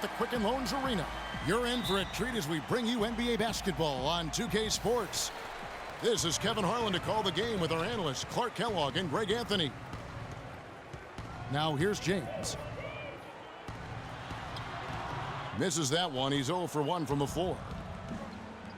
the Quicken Loans Arena. You're in for a treat as we bring you NBA basketball on 2K Sports. This is Kevin Harlan to call the game with our analysts Clark Kellogg and Greg Anthony. Now here's James. Misses that one. He's 0 for 1 from the floor.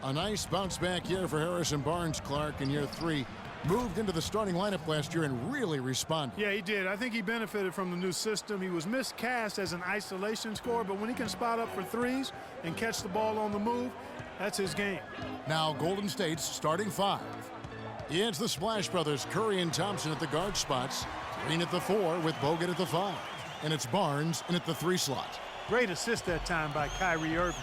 A nice bounce back year for Harrison Barnes, Clark, in year 3. Moved into the starting lineup last year and really responded. Yeah, he did. I think he benefited from the new system. He was miscast as an isolation scorer, but when he can spot up for threes and catch the ball on the move, that's his game. Now Golden State's starting 5. It's the Splash Brothers, Curry and Thompson at the guard spots. Green at the 4 with Bogut at the 5. And it's Barnes in at the 3 slot. Great assist that time by Kyrie Irving.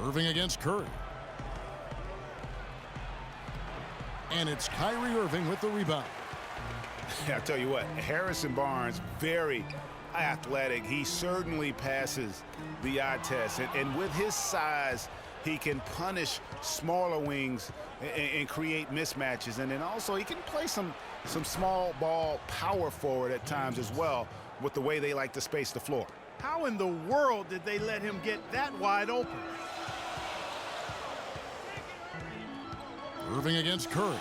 Irving against Curry. And it's Kyrie Irving with the rebound. I'll tell you what, Harrison Barnes, very athletic. He certainly passes the eye test. And with his size, he can punish smaller wings and create mismatches. And then also he can play some small ball power forward at times as well with the way they like to space the floor. How in the world did they let him get that wide open? Irving against Curry.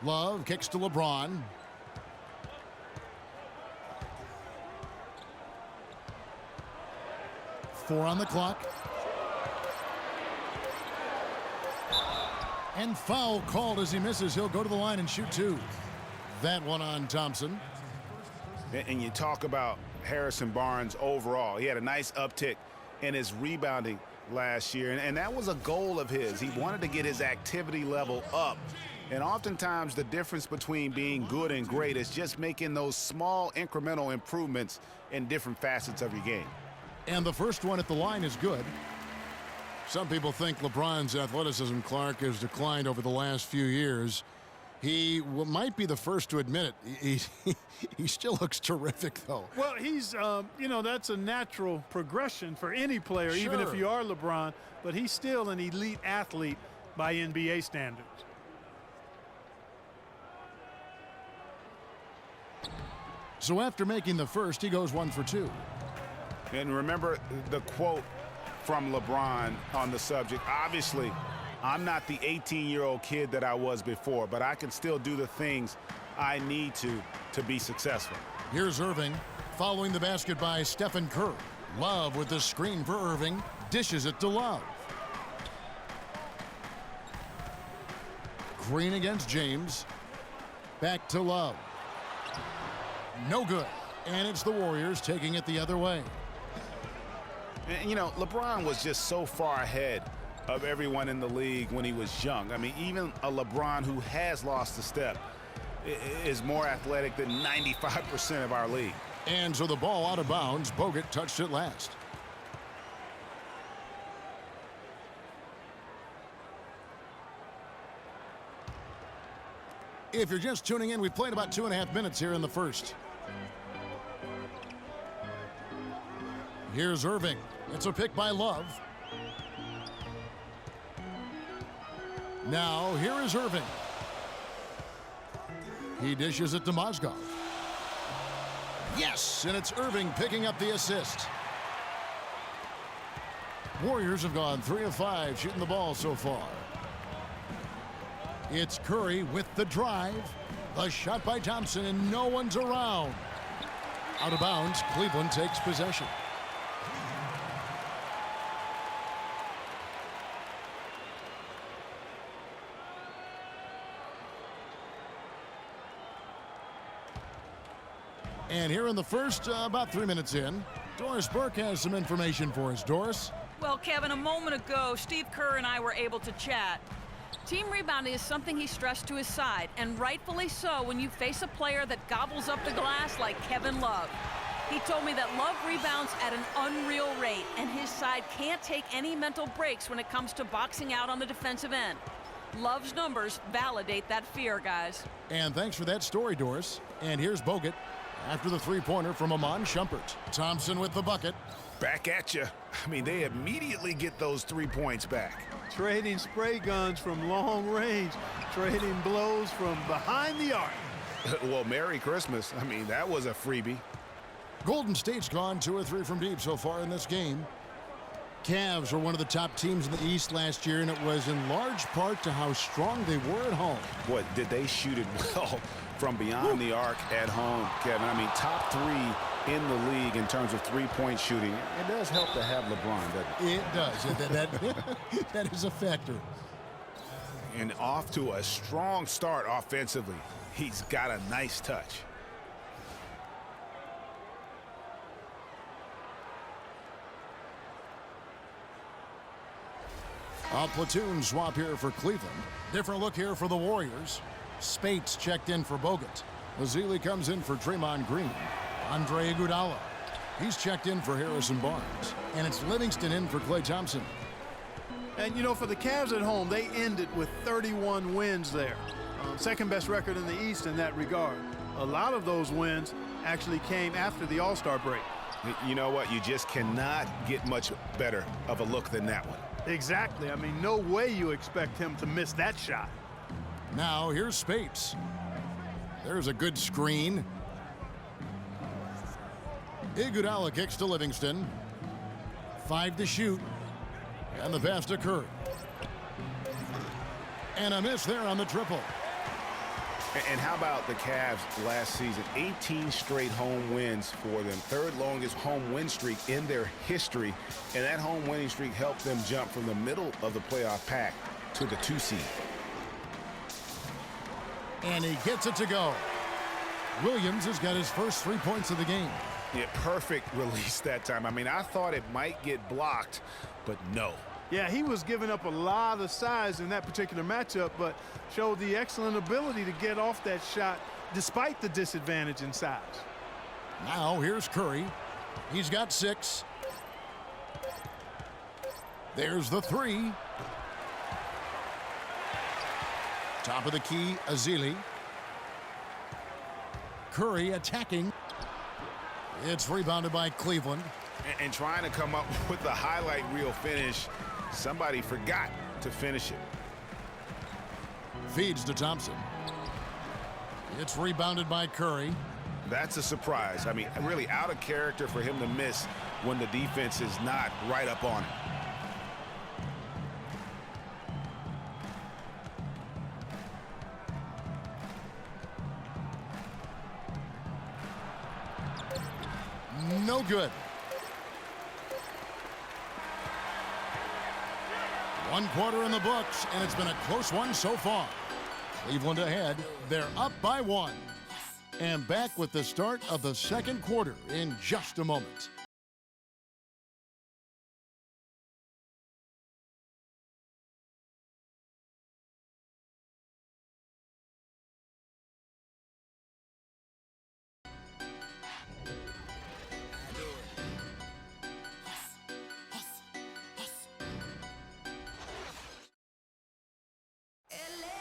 Love kicks to LeBron. Four on the clock. And foul called as he misses. He'll go to the line and shoot 2. That one on Thompson. And you talk about Harrison Barnes overall. He had a nice uptick in his rebounding last year, and that was a goal of his. He wanted to get his activity level up. And oftentimes the difference between being good and great is just making those small incremental improvements in different facets of your game. And the first one at the line is good. Some people think LeBron's athleticism, Clark, has declined over the last few years. He might be the first to admit it. He still looks terrific, though. Well, he's, that's a natural progression for any player, Sure. even if you are LeBron. But he's still an elite athlete by NBA standards. So after making the first, he goes 1 for 2. And remember the quote from LeBron on the subject. Obviously, I'm not the 18-year-old kid that I was before, but I can still do the things I need to be successful. Here's Irving, following the basket by Stephen Curry. Love with the screen for Irving, dishes it to Love. Green against James. Back to Love. No good. And it's the Warriors taking it the other way. And, LeBron was just so far ahead of everyone in the league when he was young. I mean, even a LeBron who has lost a step is more athletic than 95% of our league. And so the ball out of bounds. Bogut touched it last. If you're just tuning in, we've played about 2.5 minutes here in the first. Here's Irving. It's a pick by Love. Now, here is Irving. He dishes it to Mozgov. Yes, and it's Irving picking up the assist. Warriors have gone 3 of 5 shooting the ball so far. It's Curry with the drive. A shot by Thompson, and no one's around. Out of bounds, Cleveland takes possession. And here in the first, about 3 minutes in, Doris Burke has some information for us. Doris? Well, Kevin, a moment ago, Steve Kerr and I were able to chat. Team rebounding is something he stressed to his side, and rightfully so when you face a player that gobbles up the glass like Kevin Love. He told me that Love rebounds at an unreal rate, and his side can't take any mental breaks when it comes to boxing out on the defensive end. Love's numbers validate that fear, guys. And thanks for that story, Doris. And here's Bogut after the three-pointer from Amon Shumpert. Thompson with the bucket. Back at you. I mean, they immediately get those 3 points back. Trading spray guns from long range, trading blows from behind the arc. Well, Merry Christmas. I mean, that was a freebie. Golden State's gone 2 or 3 from deep so far in this game. Cavs were one of the top teams in the East last year, and it was in large part to how strong they were at home. Boy, did they shoot it well from beyond the arc at home, Kevin. I mean, top 3 in the league in terms of three-point shooting. It does help to have LeBron, doesn't it? It does. That is a factor. And off to a strong start offensively. He's got a nice touch. A platoon swap here for Cleveland. Different look here for the Warriors. Spates checked in for Bogut. Ezeli comes in for Draymond Green. Andre Iguodala. He's checked in for Harrison Barnes. And it's Livingston in for Klay Thompson. And, you know, for the Cavs at home, they ended with 31 wins there. Second best record in the East in that regard. A lot of those wins actually came after the All-Star break. You know what? You just cannot get much better of a look than that one. Exactly. I mean, no way you expect him to miss that shot. Now here's Spates. There's a good screen. Iguodala kicks to Livingston. 5 to shoot. And the pass to Curry. And a miss there on the triple. And how about the Cavs last season? 18 straight home wins for them. 3rd longest home win streak in their history. And that home winning streak helped them jump from the middle of the playoff pack to the 2 seed. And he gets it to go. Williams has got his first 3 points of the game. Yeah, perfect release that time. I mean, I thought it might get blocked, but no. Yeah, he was giving up a lot of size in that particular matchup, but showed the excellent ability to get off that shot despite the disadvantage in size. Now here's Curry. He's got 6. There's the 3. Top of the key, Ezeli. Curry attacking. It's rebounded by Cleveland. And trying to come up with the highlight reel finish, somebody forgot to finish it. Feeds to Thompson. It's rebounded by Curry. That's a surprise. I mean, really out of character for him to miss when the defense is not right up on it. No good. 1 quarter in the books, and it's been a close one so far. Cleveland ahead. They're up by 1. And back with the start of the second quarter in just a moment.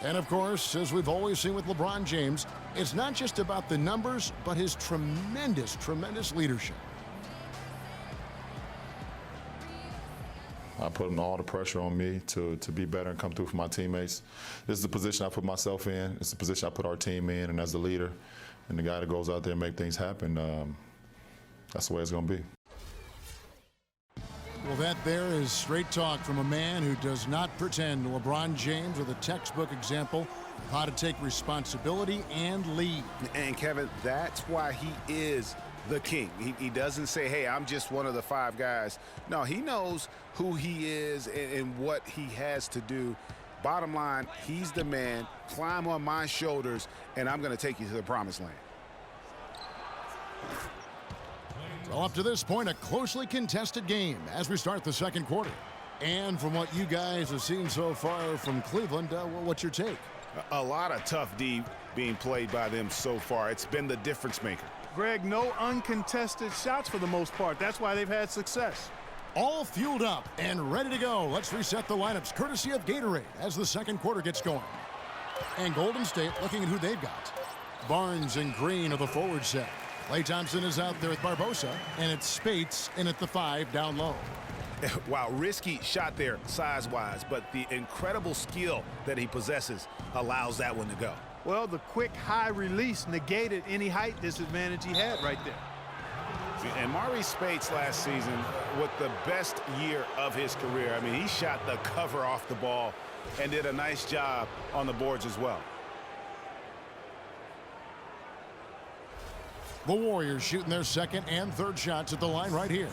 And of course, as we've always seen with LeBron James, it's not just about the numbers, but his tremendous, tremendous leadership. I put all the pressure on me to be better and come through for my teammates. This is the position I put myself in. It's the position I put our team in, and as the leader and the guy that goes out there and make things happen, that's the way it's going to be. Well, that there is straight talk from a man who does not pretend. LeBron James with a textbook example of how to take responsibility and lead. And Kevin, that's why he is the king. He doesn't say, hey, I'm just one of the 5 guys. No, he knows who he is and what he has to do. Bottom line, he's the man. Climb on my shoulders, and I'm going to take you to the promised land. So up to this point, a closely contested game as we start the second quarter. And from what you guys have seen so far from Cleveland, what's your take? A lot of tough D being played by them so far. It's been the difference maker. Greg, no uncontested shots for the most part. That's why they've had success. All fueled up and ready to go. Let's reset the lineups courtesy of Gatorade as the second quarter gets going. And Golden State looking at who they've got. Barnes and Green are the forward set. Klay Thompson is out there with Barbosa, and it's Spates in at the 5 down low. Wow, risky shot there size-wise, but the incredible skill that he possesses allows that one to go. Well, the quick high release negated any height disadvantage he had right there. And Maurice Spates last season with the best year of his career. I mean, he shot the cover off the ball and did a nice job on the boards as well. The Warriors shooting their second and third shots at the line right here.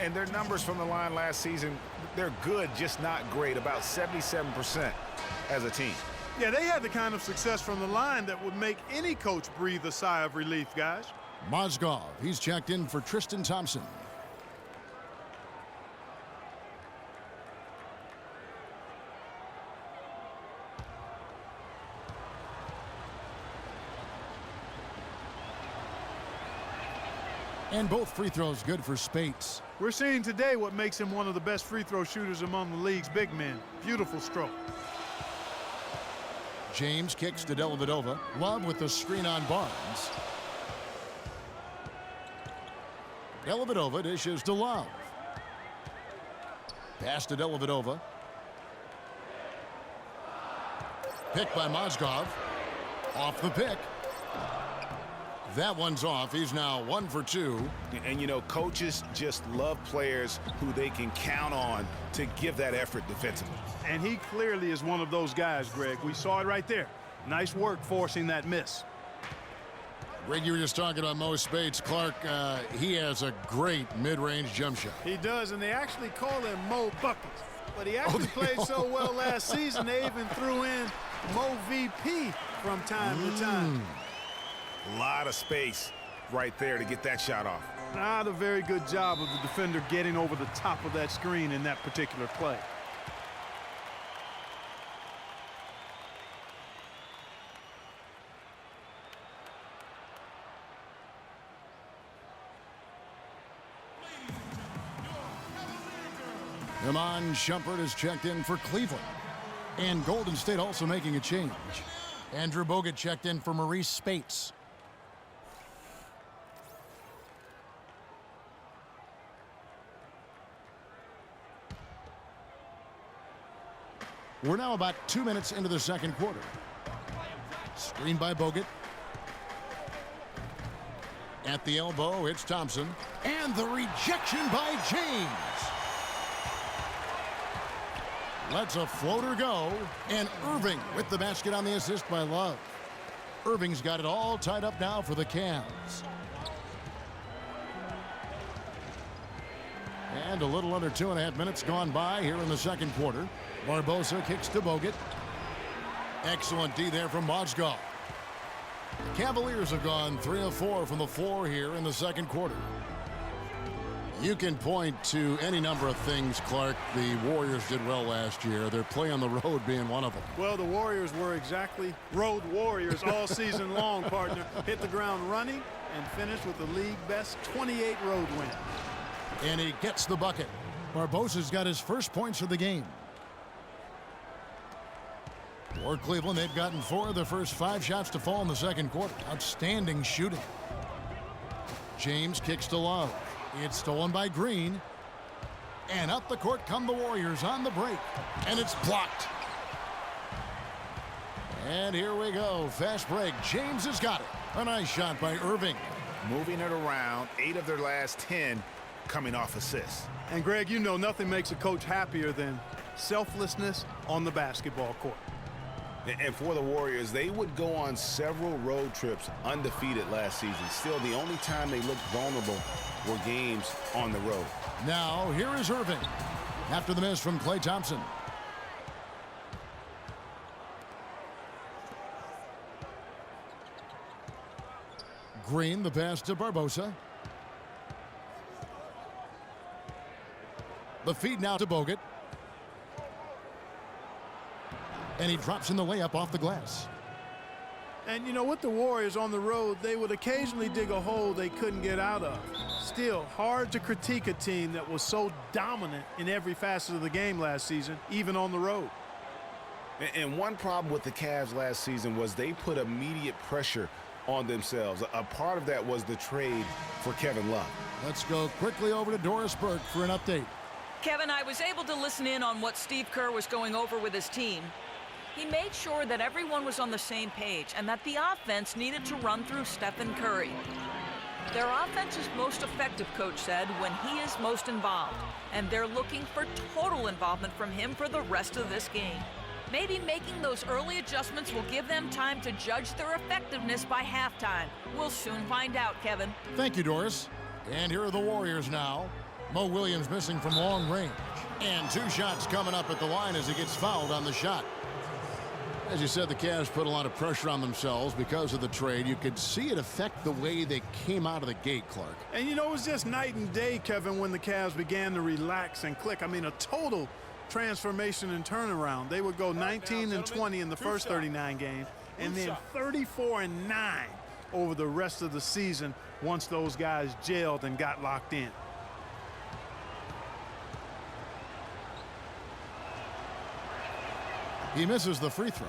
And their numbers from the line last season, they're good, just not great, about 77% as a team. Yeah, they had the kind of success from the line that would make any coach breathe a sigh of relief, guys. Mozgov, he's checked in for Tristan Thompson. And both free throws good for Spates. We're seeing today what makes him one of the best free throw shooters among the league's big men. Beautiful stroke. James kicks to Dellavedova. Love with the screen on Barnes. Dellavedova dishes to Love. Pass to Dellavedova. Pick by Mozgov. Off the pick. That one's off. He's now 1 for 2. And, you know, coaches just love players who they can count on to give that effort defensively. And he clearly is one of those guys, Greg. We saw it right there. Nice work forcing that miss. Greg, you were just talking about Mo Spates. Clark, he has a great mid-range jump shot. He does, and they actually call him Mo Buckets. But he actually played so well last season, they even threw in Mo VP from time to time. A lot of space right there to get that shot off. Not a very good job of the defender getting over the top of that screen in that particular play. Iman Shumpert is checked in for Cleveland. And Golden State also making a change. Andrew Bogut checked in for Maurice Spates. We're now about 2 minutes into the second quarter. Screen by Bogut. At the elbow, it's Thompson. And the rejection by James. Lets a floater go. And Irving with the basket on the assist by Love. Irving's got it all tied up now for the Cavs. And a little under 2.5 minutes gone by here in the second quarter. Barbosa kicks to Bogut. Excellent D there from Mozgov. The Cavaliers have gone 3 of 4 from the floor here in the second quarter. You can point to any number of things, Clark, the Warriors did well last year. Their play on the road being one of them. Well, the Warriors were exactly road warriors all season long, partner. Hit the ground running and finished with the league best 28 road win. And he gets the bucket. Barbosa's got his first points of the game. For Cleveland, they've gotten 4 of their first 5 shots to fall in the second quarter. Outstanding shooting. James kicks to Love. It's stolen by Green. And up the court come the Warriors on the break. And it's blocked. And here we go. Fast break. James has got it. A nice shot by Irving. Moving it around, 8 of their last 10 coming off assists. And Greg, you know nothing makes a coach happier than selflessness on the basketball court. And for the Warriors, they would go on several road trips undefeated last season. Still, the only time they looked vulnerable were games on the road. Now, here is Irving. After the miss from Klay Thompson. Green, the pass to Barbosa. The feed now to Bogut. And he drops in the layup off the glass. And you know, with the Warriors on the road, they would occasionally dig a hole they couldn't get out of. Still, hard to critique a team that was so dominant in every facet of the game last season, even on the road. And one problem with the Cavs last season was they put immediate pressure on themselves. A part of that was the trade for Kevin Love. Let's go quickly over to Doris Burke for an update. Kevin, I was able to listen in on what Steve Kerr was going over with his team. He made sure that everyone was on the same page and that the offense needed to run through Stephen Curry. Their offense is most effective, Coach said, when he is most involved, and they're looking for total involvement from him for the rest of this game. Maybe making those early adjustments will give them time to judge their effectiveness by halftime. We'll soon find out, Kevin. Thank you, Doris. And here are the Warriors now. Mo Williams missing from long range. And 2 shots coming up at the line as he gets fouled on the shot. As you said, the Cavs put a lot of pressure on themselves because of the trade. You could see it affect the way they came out of the gate, Clark. And, you know, it was just night and day, Kevin, when the Cavs began to relax and click. I mean, a total transformation and turnaround. They would go 19-20 in the first 39 games and then 34-9 over the rest of the season once those guys gelled and got locked in. He misses the free throw.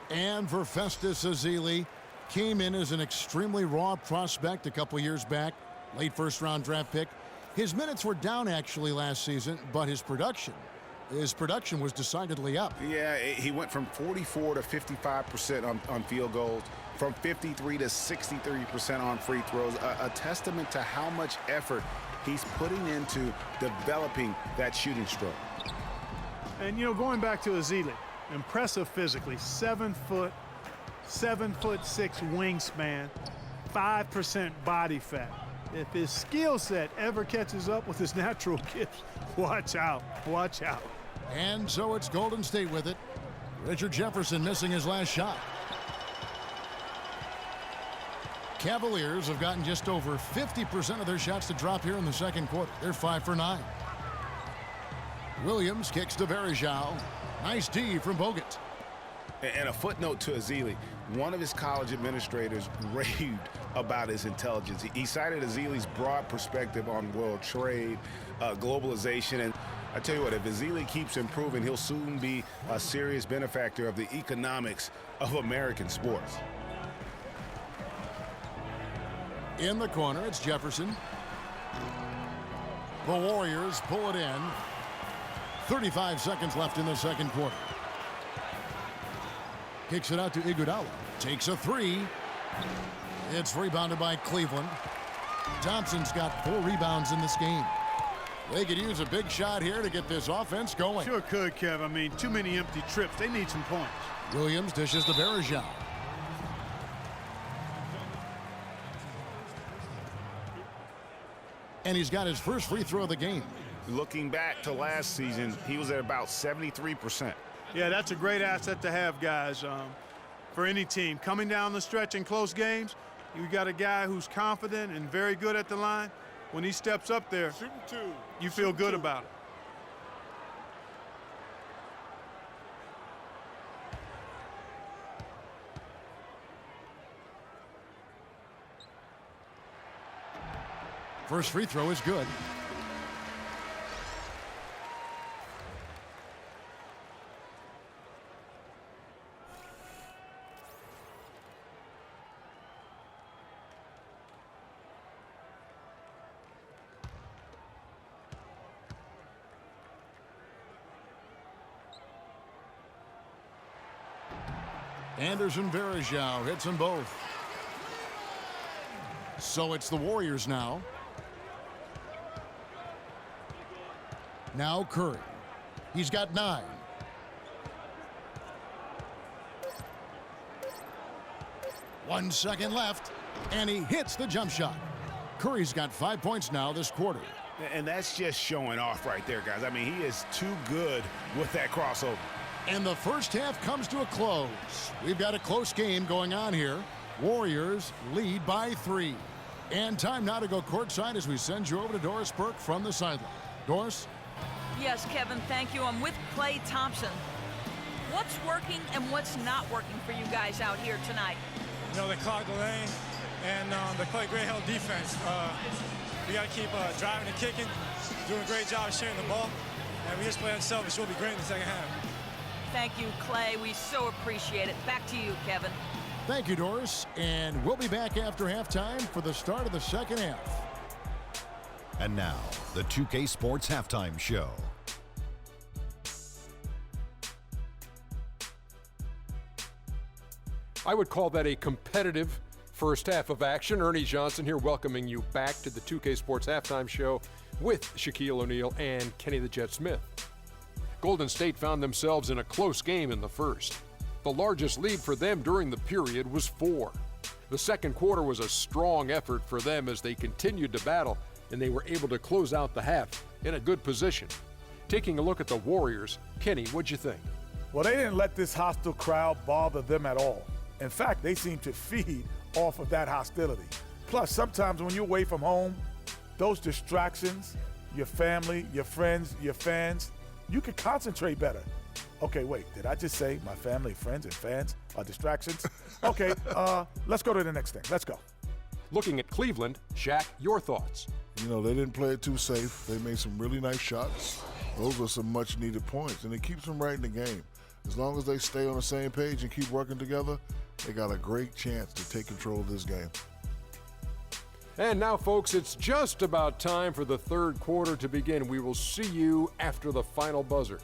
And for Festus Ezeli, came in as an extremely raw prospect a couple years back, late first-round draft pick. His minutes were down actually last season, but his production was decidedly up. Yeah, he went from 44 to 55% on field goals, from 53 to 63% on free throws, a testament to how much effort he's putting into developing that shooting stroke. And, you know, going back to Ezeli, impressive physically, 7 foot, 7'6" wingspan, 5% body fat. If his skill set ever catches up with his natural gifts, watch out, watch out. And so it's Golden State with it. Richard Jefferson missing his last shot. Cavaliers have gotten just over 50% of their shots to drop here in the second quarter. They're 5 for 9. Williams kicks to Varejao. Nice D from Bogut. And a footnote to Ezeli, one of his college administrators raved about his intelligence. He cited Ezeli's broad perspective on world trade, globalization, and I tell you what, if Ezeli keeps improving, he'll soon be a serious benefactor of the economics of American sports. In the corner, it's Jefferson. The Warriors pull it in. 35 seconds left in the second quarter. Kicks it out to Iguodala. Takes a 3. It's rebounded by Cleveland. Thompson's got 4 rebounds in this game. They could use a big shot here to get this offense going. Sure could, Kev. I mean, too many empty trips. They need some points. Williams dishes to Varejao. And he's got his first free throw of the game. Looking back to last season, he was at about 73%. Yeah, that's a great asset to have, guys, for any team. Coming down the stretch in close games, you got a guy who's confident and very good at the line. When he steps up there, you feel good about it. First free throw is good. Anderson Varejao hits them both. So it's the Warriors now. Now Curry. He's got 9. One second left, and he hits the jump shot. Curry's got 5 points now this quarter. And that's just showing off right there, guys. I mean, he is too good with that crossover. And the first half comes to a close. We've got a close game going on here. Warriors lead by 3. And time now to go courtside as we send you over to Doris Burke from the sideline. Doris? Yes, Kevin, thank you. I'm with Klay Thompson. What's working and what's not working for you guys out here tonight? You know, they clogged the lane, and they play great hell defense. We got to keep driving and kicking, doing a great job sharing the ball, and we just play unselfish. We'll be great in the second half. Thank you, Klay. We so appreciate it. Back to you, Kevin. Thank you, Doris. And we'll be back after halftime for the start of the second half. And now, the 2K Sports Halftime Show. I would call that a competitive first half of action. Ernie Johnson here welcoming you back to the 2K Sports Halftime Show with Shaquille O'Neal and Kenny the Jet Smith. Golden State found themselves in a close game in the first. The largest lead for them during the period was 4. The second quarter was a strong effort for them as they continued to battle, and they were able to close out the half in a good position. Taking a look at the Warriors, Kenny, what'd you think? Well, they didn't let this hostile crowd bother them at all. In fact, they seemed to feed off of that hostility. Plus, sometimes when you're away from home, those distractions, your family, your friends, your fans, you can concentrate better. Okay, wait, did I just say my family, friends, and fans are distractions? Okay, let's go to the next thing. Let's go. Looking at Cleveland, Shaq, your thoughts? You know, they didn't play it too safe. They made some really nice shots. Those are some much-needed points, and it keeps them right in the game. As long as they stay on the same page and keep working together, they got a great chance to take control of this game. And now, folks, it's just about time for the third quarter to begin. We will see you after the final buzzer.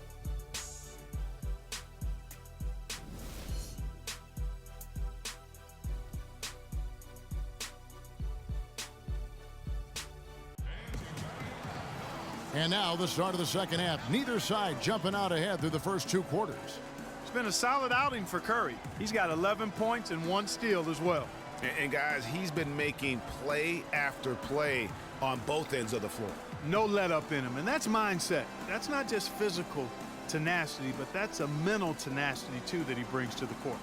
And now the start of the second half. Neither side jumping out ahead through the first 2 quarters. It's been a solid outing for Curry. He's got 11 points and 1 steal as well. And guys, he's been making play after play on both ends of the floor. No let up in him, and that's mindset. That's not just physical tenacity, but that's a mental tenacity too that he brings to the court.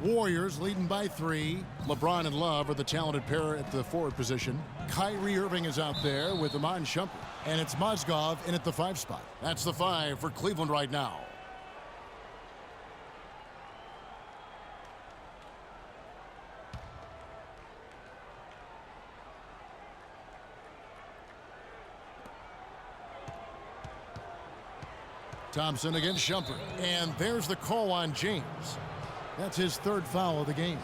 Warriors leading by 3. LeBron and Love are the talented pair at the forward position. Kyrie Irving is out there with Iman Shumpert. And it's Mozgov in at the 5 spot. That's the 5 for Cleveland right now. Thompson against Shumpert. And there's the call on James. That's his 3rd foul of the game.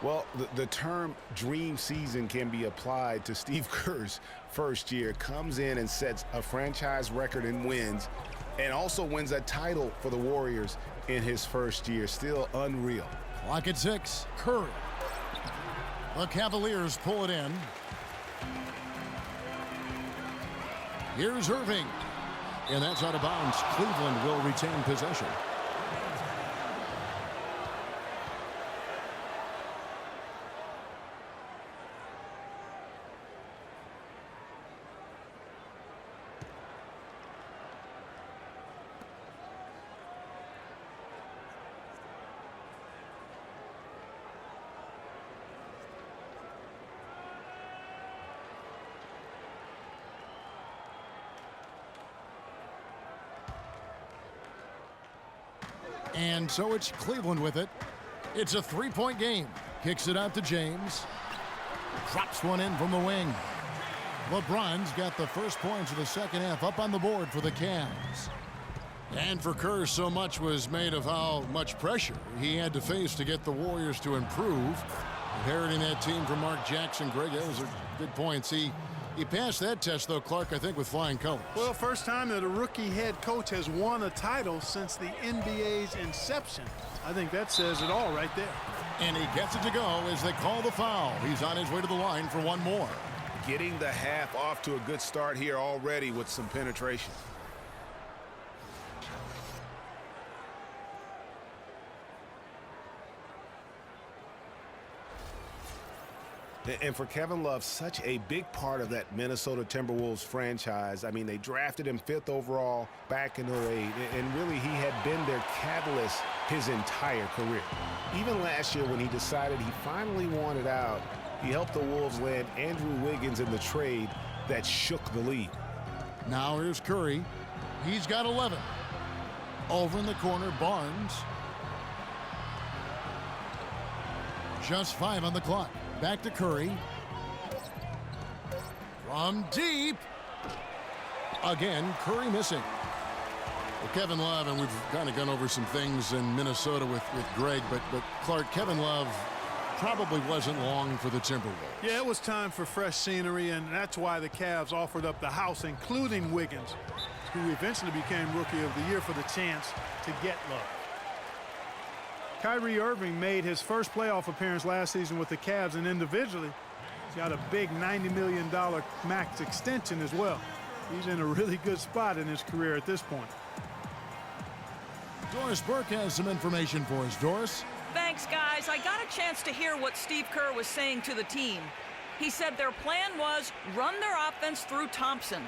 Well, the term dream season can be applied to Steve Kerr's first year. Comes in and sets a franchise record in wins and also wins a title for the Warriors in his first year. Still unreal. Clock at 6. Curry. The Cavaliers pull it in. Here's Irving. And that's out of bounds. Cleveland will retain possession. And so it's Cleveland with it. It's a 3-point game. Kicks it out to James. Drops one in from the wing. LeBron's got the first points of the second half up on the board for the Cavs. And for Kerr, so much was made of how much pressure he had to face to get the Warriors to improve. Inheriting that team from Mark Jackson. Greg, that was a good points. He passed that test, though, Clark, I think, with flying colors. Well, first time that a rookie head coach has won a title since the NBA's inception. I think that says it all right there. And he gets it to go as they call the foul. He's on his way to the line for one more. getting the half off to a good start here already with some penetration. And for Kevin Love, such a big part of that Minnesota Timberwolves franchise. I mean, they drafted him 5th overall back in 08, and really he had been their catalyst his entire career. Even last year when he decided he finally wanted out, he helped the Wolves land Andrew Wiggins in the trade that shook the league. Now here's Curry. He's got 11. Over in the corner, Barnes. Just 5 on the clock. Back to Curry. From deep. Again, Curry missing. Well, Kevin Love, and we've kind of gone over some things in Minnesota with Greg, but Clark, Kevin Love probably wasn't long for the Timberwolves. Yeah, it was time for fresh scenery, and that's why the Cavs offered up the house, including Wiggins, who eventually became Rookie of the Year, for the chance to get Love. Kyrie Irving made his first playoff appearance last season with the Cavs, and individually, he's got a big $90 million max extension as well. He's in a really good spot in his career at this point. Doris Burke has some information for us. Doris? Thanks, guys. I got a chance to hear what Steve Kerr was saying to the team. He said their plan was run their offense through Thompson.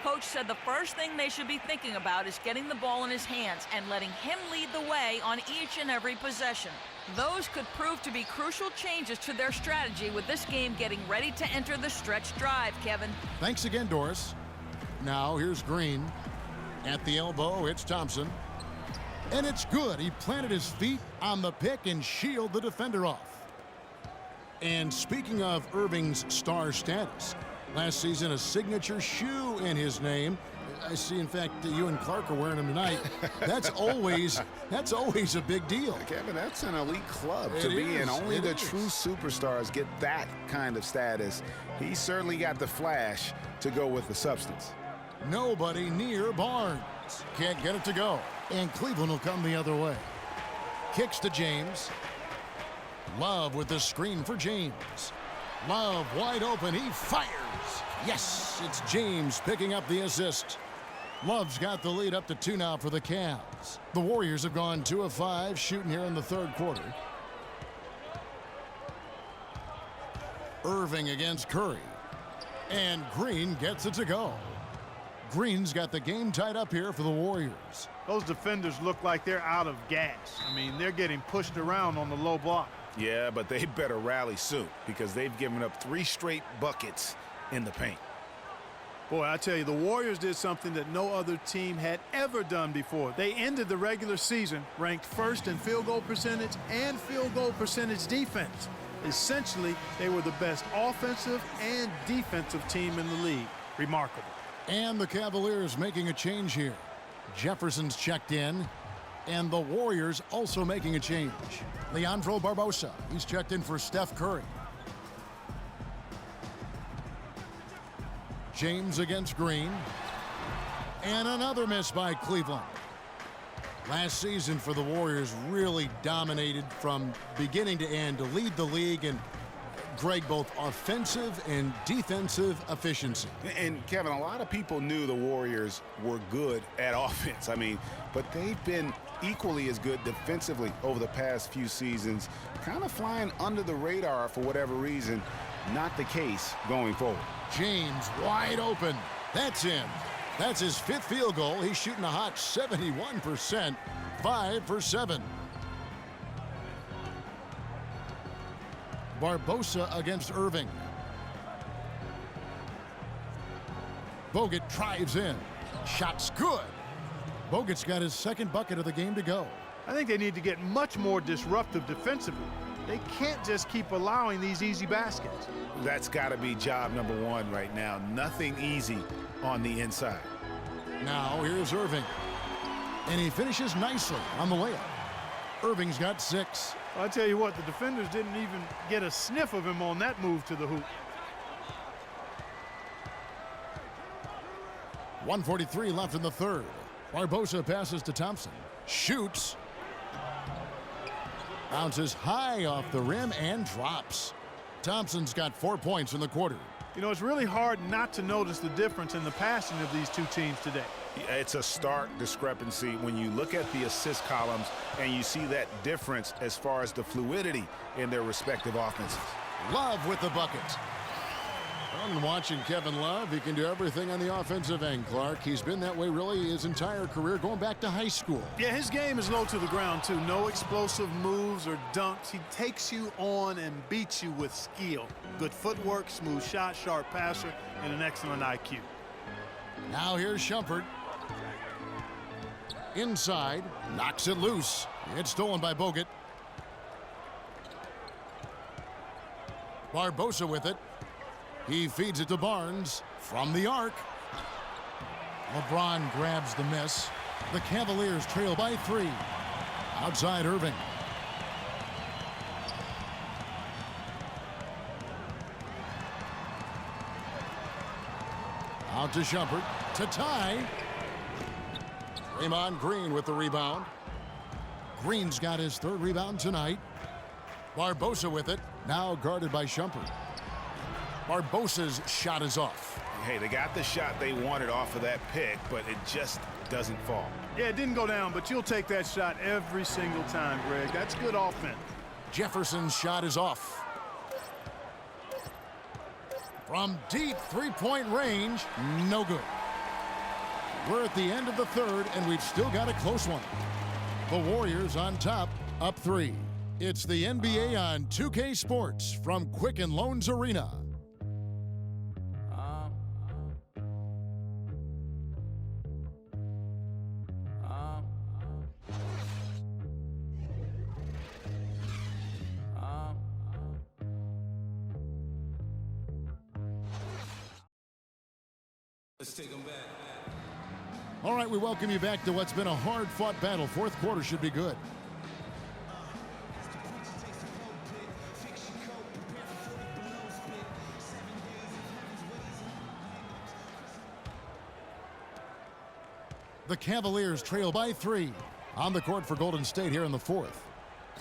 Coach said the first thing they should be thinking about is getting the ball in his hands and letting him lead the way on each and every possession. Those could prove to be crucial changes to their strategy with this game getting ready to enter the stretch drive, Kevin. Thanks again, Doris. Now here's Green. At the elbow, it's Thompson. And it's good. He planted his feet on the pick and shielded the defender off. And speaking of Irving's star status, last season a signature shoe in his name. I see, in fact, you and Clark are wearing them tonight. That's always a big deal. Kevin, that's an elite club It to be is, in. Only it the is. true superstars get that kind of status. He certainly got the flash to go with the substance. Nobody near Barnes. Can't get it to go. And Cleveland will come the other way. Kicks to James. Love with the screen for James. Love wide open. He fires. Yes, it's James picking up the assist. Love's got the lead up to 2 now for the Cavs. The Warriors have gone 2 of 5 shooting here in the third quarter. Irving against Curry. And Green gets it to go. Green's got the game tied up here for the Warriors. Those defenders look like they're out of gas. I mean, they're getting pushed around on the low block. Yeah, but they better rally soon because they've given up 3 straight buckets in the paint. Boy, I tell you, the Warriors did something that no other team had ever done before. They ended the regular season ranked first in field goal percentage and field goal percentage defense. Essentially, they were the best offensive and defensive team in the league. Remarkable. And the Cavaliers making a change here. Jefferson's checked in, and the Warriors also making a change. Leandro Barbosa, he's checked in for Steph Curry. James against Green. And another miss by Cleveland. Last season for the Warriors really dominated from beginning to end to lead the league, and Greg, both offensive and defensive efficiency. And Kevin, a lot of people knew the Warriors were good at offense. I mean, but they've been equally as good defensively over the past few seasons, kind of flying under the radar for whatever reason. Not the case going forward. James wide open. That's in. That's his 5th field goal. He's shooting a hot 71%, 5 for 7. Barbosa against Irving. Bogut drives in. Shot's good. Bogut's got his 2nd bucket of the game to go. I think they need to get much more disruptive defensively. They can't just keep allowing these easy baskets. That's got to be job number 1 right now. Nothing easy on the inside. Now here's Irving. And he finishes nicely on the layup. Irving's got 6. Well, I tell you what, the defenders didn't even get a sniff of him on that move to the hoop. 1:43 left in the third. Barbosa passes to Thompson. Shoots. Bounces high off the rim and drops. Thompson's got 4 points in the quarter. You know, it's really hard not to notice the difference in the passing of these two teams today. It's a stark discrepancy when you look at the assist columns and you see that difference as far as the fluidity in their respective offenses. Love with the bucket. And watching Kevin Love, he can do everything on the offensive end, Clark. He's been that way really his entire career, going back to high school. Yeah, his game is low to the ground, too. No explosive moves or dunks. He takes you on and beats you with skill. Good footwork, smooth shot, sharp passer, and an excellent IQ. Now here's Shumpert. Inside, knocks it loose. It's stolen by Bogut. Barbosa with it. He feeds it to Barnes from the arc. LeBron grabs the miss. The Cavaliers trail by 3. Outside Irving. Out to Shumpert to tie. Draymond Green with the rebound. Green's got his 3rd rebound tonight. Barbosa with it, now guarded by Shumpert. Barbosa's shot is off. Hey, they got the shot they wanted off of that pick, but it just doesn't fall. Yeah, it didn't go down, but you'll take that shot every single time, Greg. That's good offense. Jefferson's shot is off. From deep three-point range, no good. We're at the end of the 3rd, and we've still got a close one. The Warriors on top, up 3. It's the NBA on 2K Sports from Quicken Loans Arena. Let's take them back. All right, we welcome you back to what's been a hard-fought battle. 4th quarter should be good. The Cavaliers trail by 3 on the court for Golden State here in the 4th.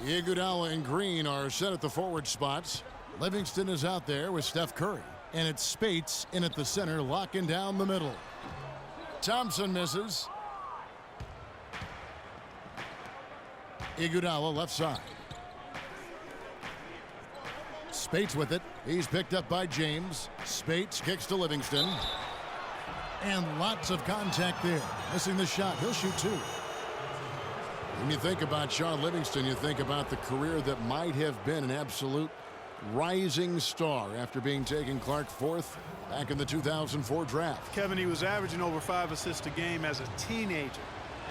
Iguodala and Green are set at the forward spots. Livingston is out there with Steph Curry. And it's Spates in at the center, locking down the middle. Thompson misses. Iguodala left side. Spates with it. He's picked up by James. Spates kicks to Livingston. And lots of contact there. Missing the shot. He'll shoot 2. When you think about Sean Livingston, you think about the career that might have been an absolute rising star after being taken, Clark, 4th back in the 2004 draft. Kevin, he was averaging over 5 assists a game as a teenager,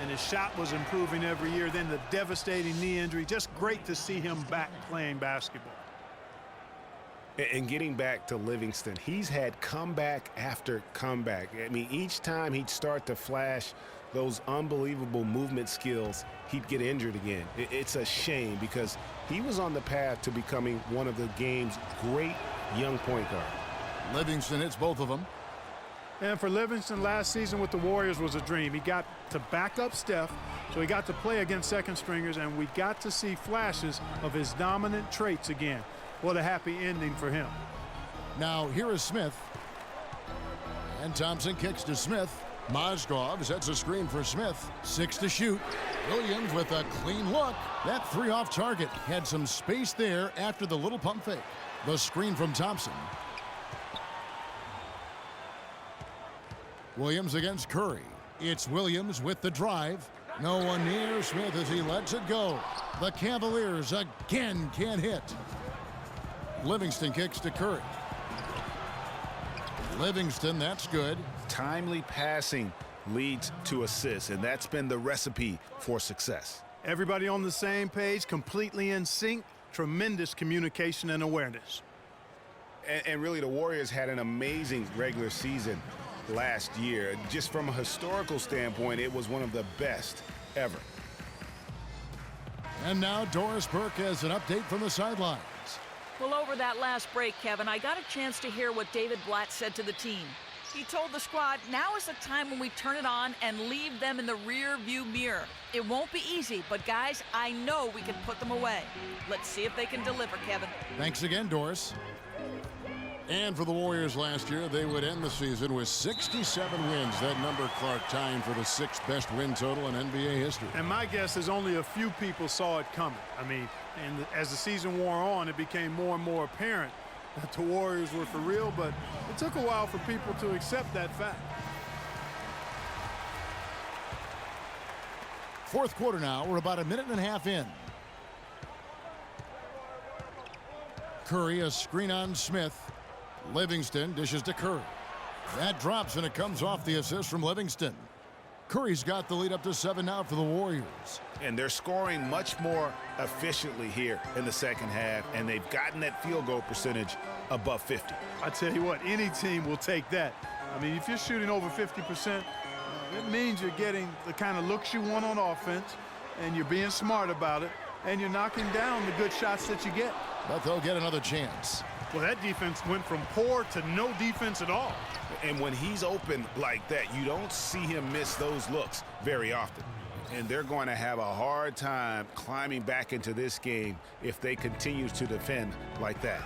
and his shot was improving every year. Then the devastating knee injury. Just great to see him back playing basketball. And getting back to Livingston, he's had comeback after comeback. I mean, each time he'd start to flash those unbelievable movement skills, he'd get injured again. It's a shame because he was on the path to becoming one of the game's great young point guards. Livingston hits both of them. And for Livingston, last season with the Warriors was a dream. He got to back up Steph, so he got to play against second stringers, and we got to see flashes of his dominant traits again. What a happy ending for him. Now here is Smith. And Thompson kicks to Smith. Mozgov sets a screen for Smith. 6 to shoot. Williams with a clean look. That 3 off target. Had some space there after the little pump fake. The screen from Thompson. Williams against Curry. It's Williams with the drive. No one near Smith as he lets it go. The Cavaliers again can't hit. Livingston kicks to Curry. Livingston, that's good. Timely passing leads to assists, and that's been the recipe for success. Everybody on the same page, completely in sync, tremendous communication and awareness. And really, the Warriors had an amazing regular season last year. Just from a historical standpoint, it was one of the best ever. And now Doris Burke has an update from the sidelines. Well, over that last break, Kevin, I got a chance to hear what David Blatt said to the team. He told the squad, now is the time when we turn it on and leave them in the rear view mirror. It won't be easy, but guys, I know we can put them away. Let's see if they can deliver, Kevin. Thanks again, Doris. And for the Warriors last year, they would end the season with 67 wins. That number, Clark, tying for the 6th best win total in NBA history. And my guess is only a few people saw it coming. I mean, and as the season wore on, it became more and more apparent that the Warriors were for real, but it took a while for people to accept that fact. Fourth quarter now. We're about a minute and a half in. Curry, a screen on Smith. Livingston dishes to Curry. That drops, and it comes off the assist from Livingston. Curry's got the lead up to 7 now for the Warriors. And they're scoring much more efficiently here in the second half, and they've gotten that field goal percentage above 50. I tell you what, any team will take that. I mean, if you're shooting over 50%, it means you're getting the kind of looks you want on offense, and you're being smart about it, and you're knocking down the good shots that you get. But they'll get another chance. Well, that defense went from poor to no defense at all. And when he's open like that, you don't see him miss those looks very often. And they're going to have a hard time climbing back into this game if they continue to defend like that.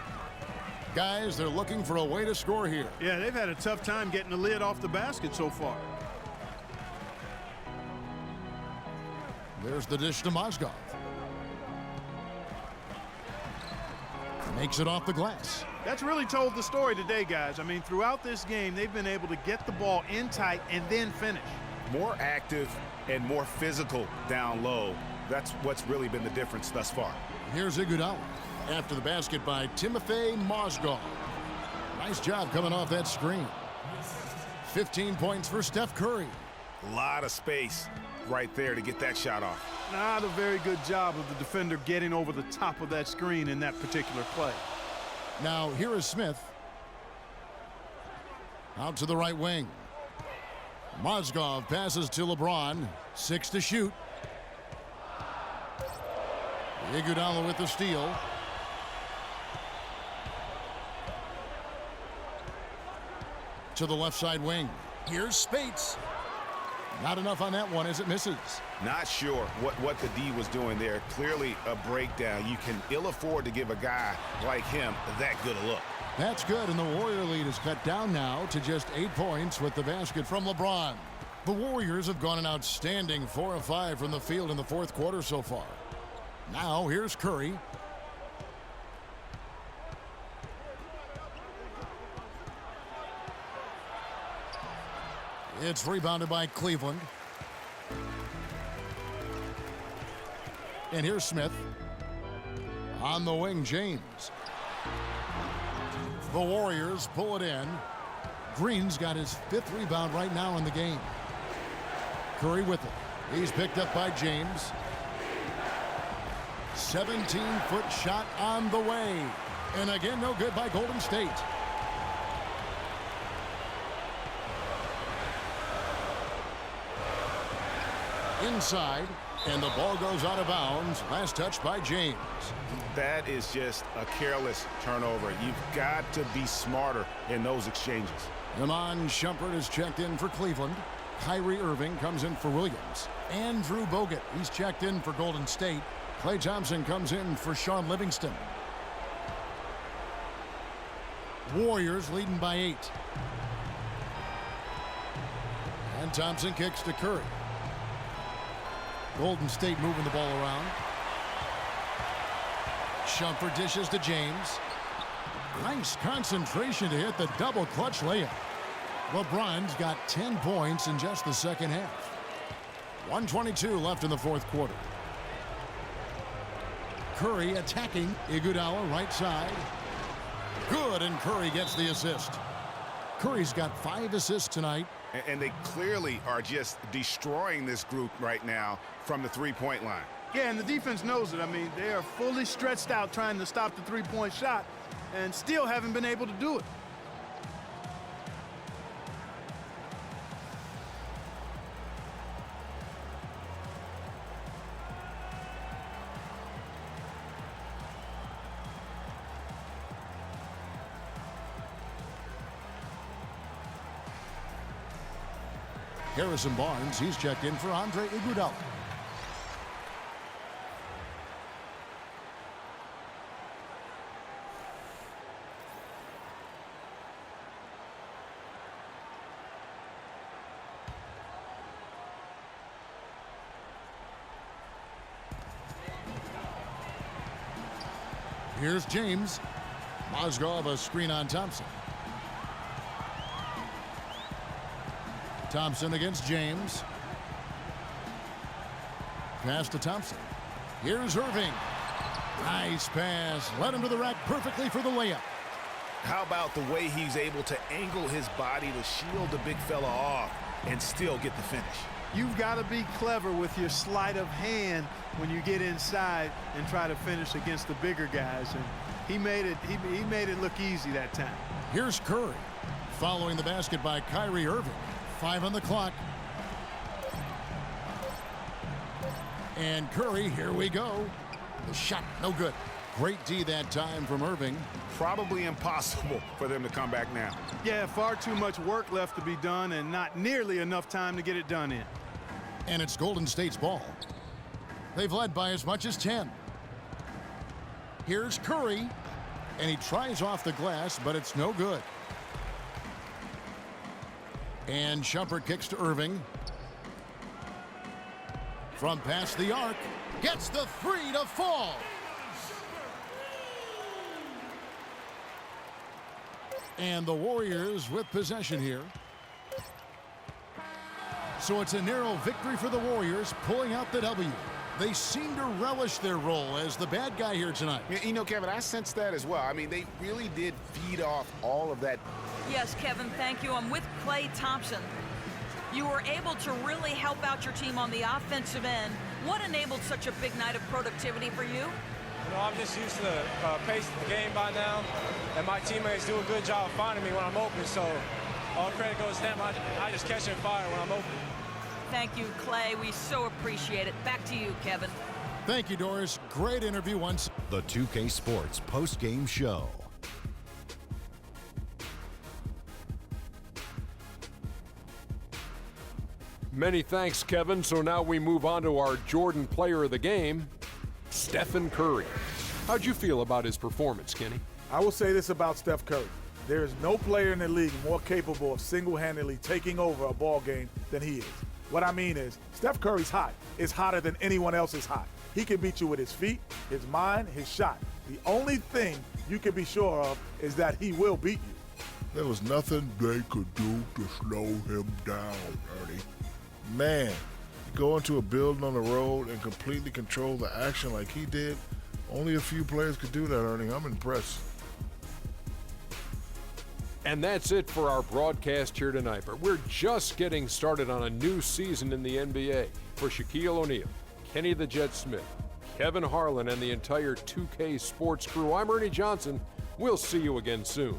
Guys, they're looking for a way to score here. Yeah, they've had a tough time getting the lid off the basket so far. There's the dish to Mozgov. Makes it off the glass. That's really told the story today, guys. I mean, throughout this game, they've been able to get the ball in tight and then finish. More active and more physical down low. That's what's really been the difference thus far. Here's Iguodala after the basket by Timofey Mozgov. Nice job coming off that screen. 15 points for Steph Curry. A lot of space right there to get that shot off. Not a very good job of the defender getting over the top of that screen in that particular play. Now here is Smith. Out to the right wing. Mozgov passes to LeBron. 6 to shoot. Iguodala with the steal. To the left side wing. Here's Spates. Not enough on that one as it misses. Not sure what the D was doing there. Clearly a breakdown. You can ill afford to give a guy like him that good a look. That's good, and the Warrior lead is cut down now to just 8 points with the basket from LeBron. The Warriors have gone an outstanding 4 of 5 from the field in the fourth quarter so far. Now here's Curry. It's rebounded by Cleveland. And here's Smith. On the wing, James. The Warriors pull it in. Green's got his 5th rebound right now in the game. Curry with it. He's picked up by James. 17-foot shot on the way. And again, no good by Golden State. Inside, and the ball goes out of bounds. Last touch by James. That is just a careless turnover. You've got to be smarter in those exchanges. Iman Shumpert is checked in for Cleveland. Kyrie Irving comes in for Williams. Andrew Bogut, he's checked in for Golden State. Klay Thompson comes in for Sean Livingston. Warriors leading by 8. And Thompson kicks to Curry. Golden State moving the ball around. Shumpert dishes to James. Nice concentration to hit the double clutch layup. LeBron's got 10 points in just the second half. 1:22 left in the fourth quarter. Curry attacking. Iguodala right side. Good, and Curry gets the assist. Curry's got 5 assists tonight. And they clearly are just destroying this group right now from the three-point line. Yeah, and the defense knows it. I mean, they are fully stretched out trying to stop the three-point shot and still haven't been able to do it. Harrison Barnes, he's checked in for Andre Iguodala. Here's James. Mozgov a screen on Thompson. Thompson against James. Pass to Thompson. Here's Irving. Nice pass. Led him to the rack perfectly for the layup. How about the way he's able to angle his body to shield the big fella off and still get the finish? You've got to be clever with your sleight of hand when you get inside and try to finish against the bigger guys. And he made it look easy that time. Here's Curry. Following the basket by Kyrie Irving. 5 on the clock. And Curry, here we go. The shot, no good. Great D that time from Irving. Probably impossible for them to come back now. Yeah, far too much work left to be done and not nearly enough time to get it done in. And it's Golden State's ball. They've led by as much as 10. Here's Curry. And he tries off the glass, but it's no good. And Shumpert kicks to Irving. From past the arc. Gets the 3 to fall. And the Warriors with possession here. So it's a narrow victory for the Warriors, pulling out the W. They seem to relish their role as the bad guy here tonight. You know, Kevin, I sense that as well. I mean, they really did feed off all of that. Yes, Kevin, thank you. I'm with Klay Thompson. You were able to really help out your team on the offensive end. What enabled such a big night of productivity for you? You know, I'm just used to the pace of the game by now, and my teammates do a good job of finding me when I'm open, so all credit goes to them. I just catch and fire when I'm open. Thank you, Klay. We so appreciate it. Back to you, Kevin. Thank you, Doris. Great interview once. The 2K Sports post-game show. Many thanks, Kevin. So now we move on to our Jordan player of the game, Stephen Curry. How'd you feel about his performance, Kenny? I will say this about Steph Curry. There is no player in the league more capable of single-handedly taking over a ball game than he is. What I mean is, Steph Curry's hot. Is hotter than anyone else is hot. He can beat you with his feet, his mind, his shot. The only thing you can be sure of is that he will beat you. There was nothing they could do to slow him down, Ernie. Man, go into a building on the road and completely control the action like he did. Only a few players could do that, Ernie. I'm impressed. And that's it for our broadcast here tonight. But we're just getting started on a new season in the NBA. For Shaquille O'Neal, Kenny the Jet Smith, Kevin Harlan, and the entire 2K Sports crew, I'm Ernie Johnson. We'll see you again soon.